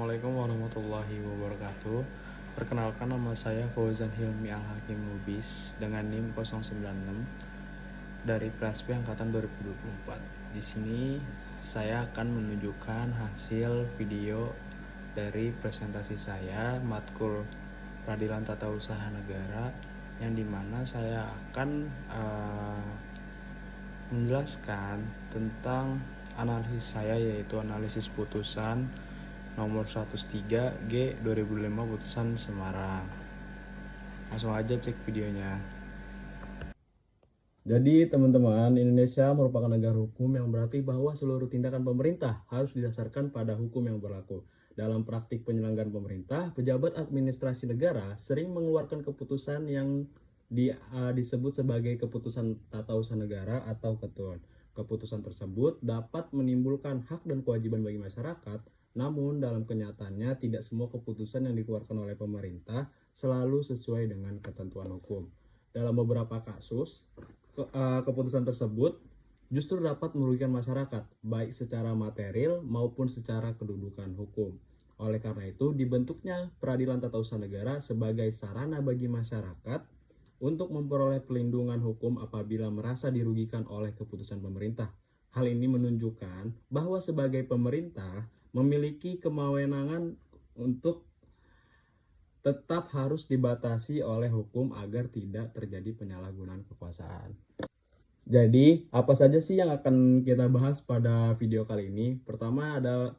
Assalamualaikum warahmatullahi wabarakatuh. Perkenalkan, nama saya Fauzan Hilmi Al-Hakim Lubis dengan NIM 096 dari kelas B angkatan 2024. Di sini saya akan menunjukkan hasil video dari presentasi saya matkul Peradilan Tata Usaha Negara, yang dimana saya akan menjelaskan tentang analisis saya, yaitu analisis putusan nomor 103 G 2005 putusan Semarang. Langsung aja cek videonya. Jadi teman-teman, Indonesia merupakan negara hukum, yang berarti bahwa seluruh tindakan pemerintah harus didasarkan pada hukum yang berlaku. Dalam praktik penyelenggaraan pemerintah, pejabat administrasi negara sering mengeluarkan keputusan yang disebut sebagai keputusan tata usaha negara atau ketun. Keputusan tersebut dapat menimbulkan hak dan kewajiban bagi masyarakat, namun dalam kenyataannya tidak semua keputusan yang dikeluarkan oleh pemerintah selalu sesuai dengan ketentuan hukum. Dalam beberapa kasus, keputusan tersebut justru dapat merugikan masyarakat, baik secara material maupun secara kedudukan hukum. Oleh karena itu, dibentuknya Peradilan Tata Usaha Negara sebagai sarana bagi masyarakat untuk memperoleh perlindungan hukum apabila merasa dirugikan oleh keputusan pemerintah. Hal ini menunjukkan bahwa sebagai pemerintah memiliki kewenangan untuk tetap harus dibatasi oleh hukum agar tidak terjadi penyalahgunaan kekuasaan. Jadi, apa saja sih yang akan kita bahas pada video kali ini? Pertama, ada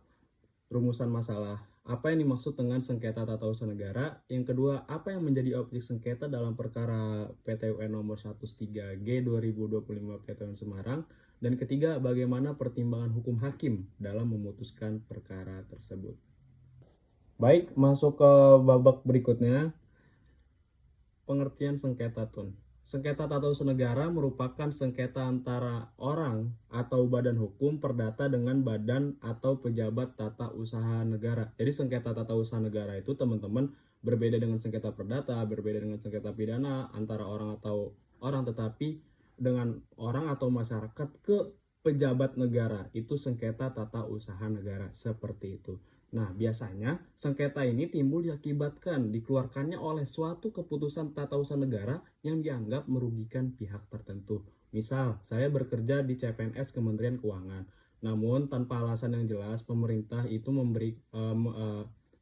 rumusan masalah. Apa yang dimaksud dengan sengketa tata usaha negara? Yang kedua, apa yang menjadi objek sengketa dalam perkara PT-UN nomor 13 G 2025 PT-UN Semarang? Dan ketiga, bagaimana pertimbangan hukum hakim dalam memutuskan perkara tersebut? Baik, masuk ke babak berikutnya. Pengertian sengketa tun. Sengketa tata usaha negara merupakan sengketa antara orang atau badan hukum perdata dengan badan atau pejabat tata usaha negara. Jadi sengketa tata usaha negara itu, teman-teman, berbeda dengan sengketa perdata, berbeda dengan sengketa pidana antara orang atau orang, tetapi dengan orang atau masyarakat ke pejabat negara, itu sengketa tata usaha negara, seperti itu. Nah, biasanya sengketa ini timbul diakibatkan dikeluarkannya oleh suatu keputusan tata usaha negara yang dianggap merugikan pihak tertentu. Misal, saya bekerja di CPNS Kementerian Keuangan, namun tanpa alasan yang jelas pemerintah itu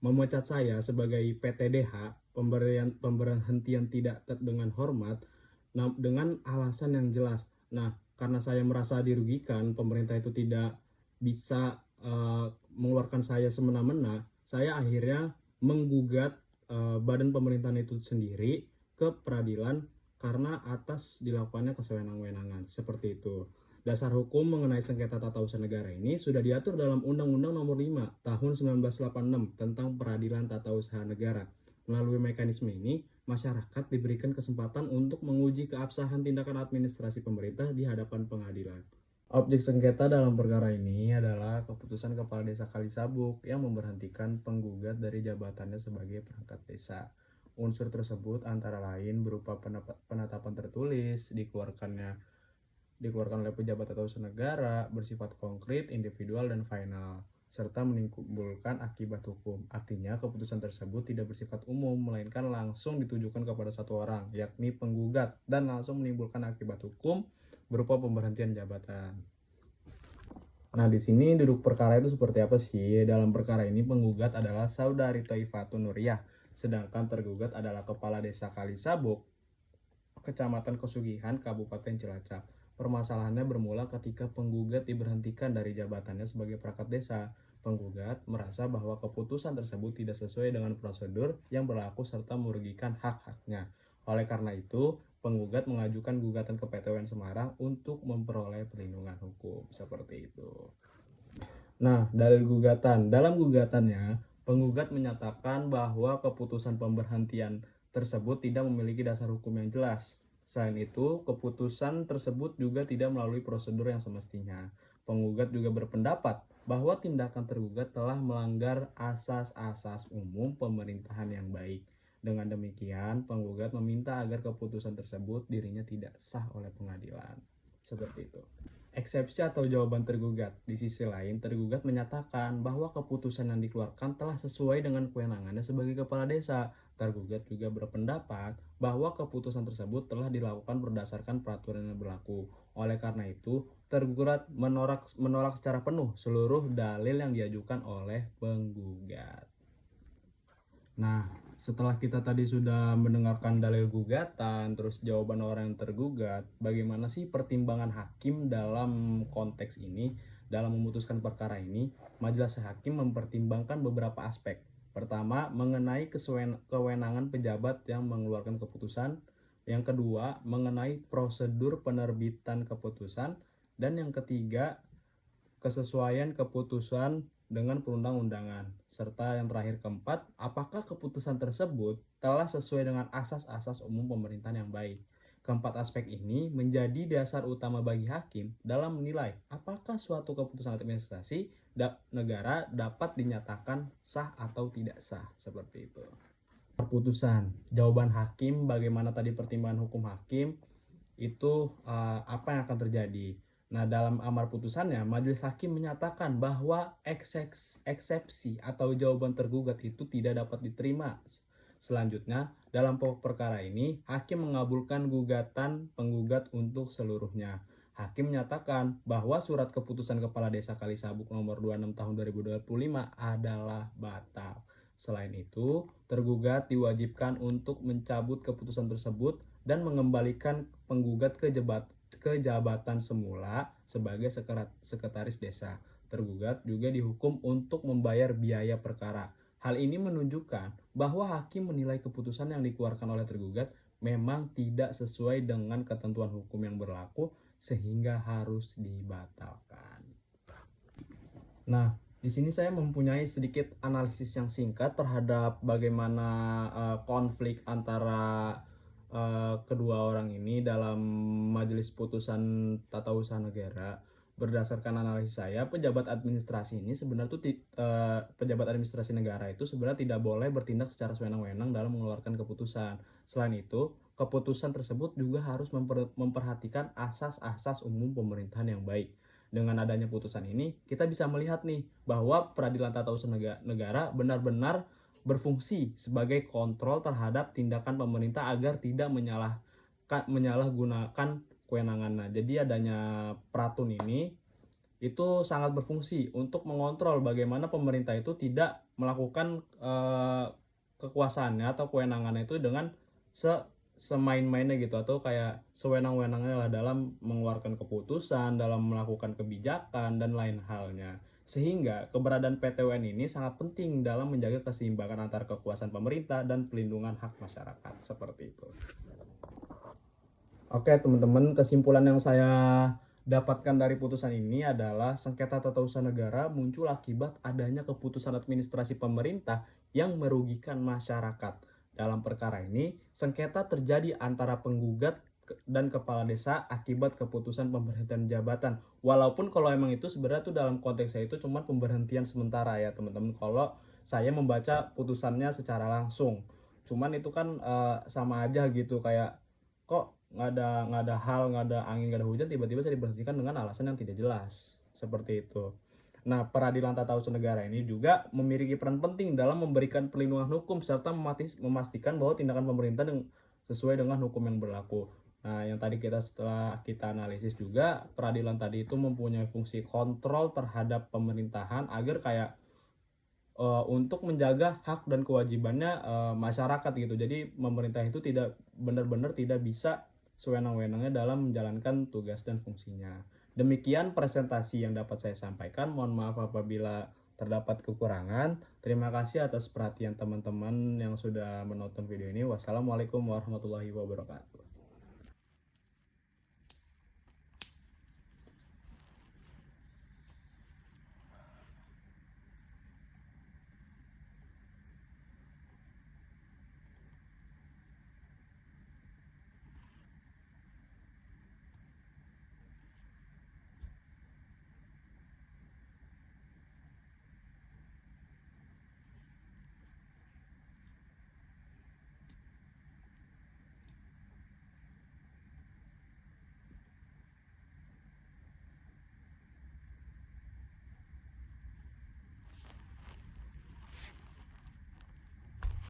memecat saya sebagai PTDH, pemberhentian tidak dengan hormat, dengan alasan yang jelas. Nah, karena saya merasa dirugikan, pemerintah itu tidak bisa mengeluarkan saya semena-mena, saya akhirnya menggugat badan pemerintahan itu sendiri ke peradilan karena atas dilakukannya kesewenang-wenangan, seperti itu. Dasar hukum mengenai sengketa tata usaha negara ini sudah diatur dalam Undang-Undang Nomor 5 Tahun 1986 tentang Peradilan Tata Usaha Negara. Melalui mekanisme ini, masyarakat diberikan kesempatan untuk menguji keabsahan tindakan administrasi pemerintah di hadapan pengadilan. Objek sengketa dalam perkara ini adalah keputusan Kepala Desa Kalisabuk yang memberhentikan penggugat dari jabatannya sebagai perangkat desa. Unsur tersebut antara lain berupa penetapan tertulis, dikeluarkan oleh pejabat atau usaha negara, bersifat konkret, individual, dan final, serta menimbulkan akibat hukum. Artinya, keputusan tersebut tidak bersifat umum, melainkan langsung ditujukan kepada satu orang, yakni penggugat, dan langsung menimbulkan akibat hukum berupa pemberhentian jabatan. Nah, di sini duduk perkara itu seperti apa sih? Dalam perkara ini penggugat adalah Saudari Thaifatun Nuriyah, sedangkan tergugat adalah Kepala Desa Kalisabuk, Kecamatan Kesugihan, Kabupaten Cilacap. Permasalahannya bermula ketika penggugat diberhentikan dari jabatannya sebagai perangkat desa. Penggugat merasa bahwa keputusan tersebut tidak sesuai dengan prosedur yang berlaku serta merugikan hak-haknya. Oleh karena itu, penggugat mengajukan gugatan ke PT-UN Semarang untuk memperoleh perlindungan hukum, seperti itu. Nah, dalil gugatan. Dalam gugatannya, penggugat menyatakan bahwa keputusan pemberhentian tersebut tidak memiliki dasar hukum yang jelas. Selain itu, keputusan tersebut juga tidak melalui prosedur yang semestinya. Penggugat juga berpendapat bahwa tindakan tergugat telah melanggar asas-asas umum pemerintahan yang baik. Dengan demikian, penggugat meminta agar keputusan tersebut dirinya tidak sah oleh pengadilan. Seperti itu. eksepsi atau jawaban tergugat. Di sisi lain, tergugat menyatakan bahwa keputusan yang dikeluarkan telah sesuai dengan kewenangannya sebagai kepala desa. Tergugat juga berpendapat bahwa keputusan tersebut telah dilakukan berdasarkan peraturan yang berlaku. Oleh karena itu, tergugat menolak secara penuh seluruh dalil yang diajukan oleh penggugat. Nah, setelah kita tadi sudah mendengarkan dalil gugatan, terus jawaban orang yang tergugat, bagaimana sih pertimbangan hakim dalam konteks ini? Dalam memutuskan perkara ini, majelis hakim mempertimbangkan beberapa aspek. Pertama, mengenai kewenangan pejabat yang mengeluarkan keputusan. Yang kedua, mengenai prosedur penerbitan keputusan. Dan yang ketiga, kesesuaian keputusan dengan perundang-undangan. Serta yang terakhir keempat, apakah keputusan tersebut telah sesuai dengan asas-asas umum pemerintahan yang baik. Keempat aspek ini menjadi dasar utama bagi hakim dalam menilai apakah suatu keputusan administrasi negara dapat dinyatakan sah atau tidak sah, seperti itu. Keputusan, jawaban hakim, bagaimana tadi pertimbangan hukum hakim, itu apa yang akan terjadi. Nah, dalam amar putusannya, majelis hakim menyatakan bahwa eksepsi atau jawaban tergugat itu tidak dapat diterima. Selanjutnya, dalam pokok perkara ini, hakim mengabulkan gugatan penggugat untuk seluruhnya. Hakim menyatakan bahwa surat keputusan Kepala Desa Kalisabuk nomor 26 tahun 2025 adalah batal. Selain itu, tergugat diwajibkan untuk mencabut keputusan tersebut dan mengembalikan penggugat ke jabatan semula sebagai sekretaris desa. Tergugat juga dihukum untuk membayar biaya perkara. Hal ini menunjukkan bahwa hakim menilai keputusan yang dikeluarkan oleh tergugat memang tidak sesuai dengan ketentuan hukum yang berlaku sehingga harus dibatalkan. Nah, di sini saya mempunyai sedikit analisis yang singkat terhadap bagaimana konflik antara kedua orang ini dalam majelis putusan tata usaha negara. Berdasarkan analisis saya, pejabat administrasi ini sebenarnya pejabat administrasi negara itu sebenarnya tidak boleh bertindak secara sewenang-wenang dalam mengeluarkan keputusan. Selain itu, keputusan tersebut juga harus memperhatikan asas-asas umum pemerintahan yang baik. Dengan adanya putusan ini, kita bisa melihat nih bahwa peradilan tata usaha negara benar-benar berfungsi sebagai kontrol terhadap tindakan pemerintah agar tidak menyalahgunakan kewenangannya. Jadi adanya Pratun ini itu sangat berfungsi untuk mengontrol bagaimana pemerintah itu tidak melakukan kekuasaannya atau kewenangannya itu dengan semain-mainnya gitu, atau kayak sewenang-wenangnya lah dalam mengeluarkan keputusan, dalam melakukan kebijakan dan lain halnya. Sehingga keberadaan PTUN ini sangat penting dalam menjaga keseimbangan antara kekuasaan pemerintah dan pelindungan hak masyarakat, seperti itu. Oke teman-teman, kesimpulan yang saya dapatkan dari putusan ini adalah sengketa tata usaha negara muncul akibat adanya keputusan administrasi pemerintah yang merugikan masyarakat. Dalam perkara ini, sengketa terjadi antara penggugat dan kepala desa akibat keputusan pemberhentian jabatan. Walaupun kalau emang itu sebenarnya tuh dalam konteks saya itu cuma pemberhentian sementara ya teman-teman. Kalau saya membaca putusannya secara langsung, cuman itu kan sama aja gitu, kayak kok nggak ada hal, nggak ada angin, nggak ada hujan, tiba-tiba saya diberhentikan dengan alasan yang tidak jelas, seperti itu. Nah, peradilan tata usaha negara ini juga memiliki peran penting dalam memberikan perlindungan hukum serta memastikan bahwa tindakan pemerintah sesuai dengan hukum yang berlaku. Nah, yang tadi setelah kita analisis juga, peradilan tadi itu mempunyai fungsi kontrol terhadap pemerintahan agar kayak untuk menjaga hak dan kewajibannya masyarakat gitu. Jadi pemerintah itu tidak benar-benar tidak bisa sewenang-wenangnya dalam menjalankan tugas dan fungsinya. Demikian presentasi yang dapat saya sampaikan. Mohon maaf apabila terdapat kekurangan. Terima kasih atas perhatian teman-teman yang sudah menonton video ini. Wassalamualaikum warahmatullahi wabarakatuh.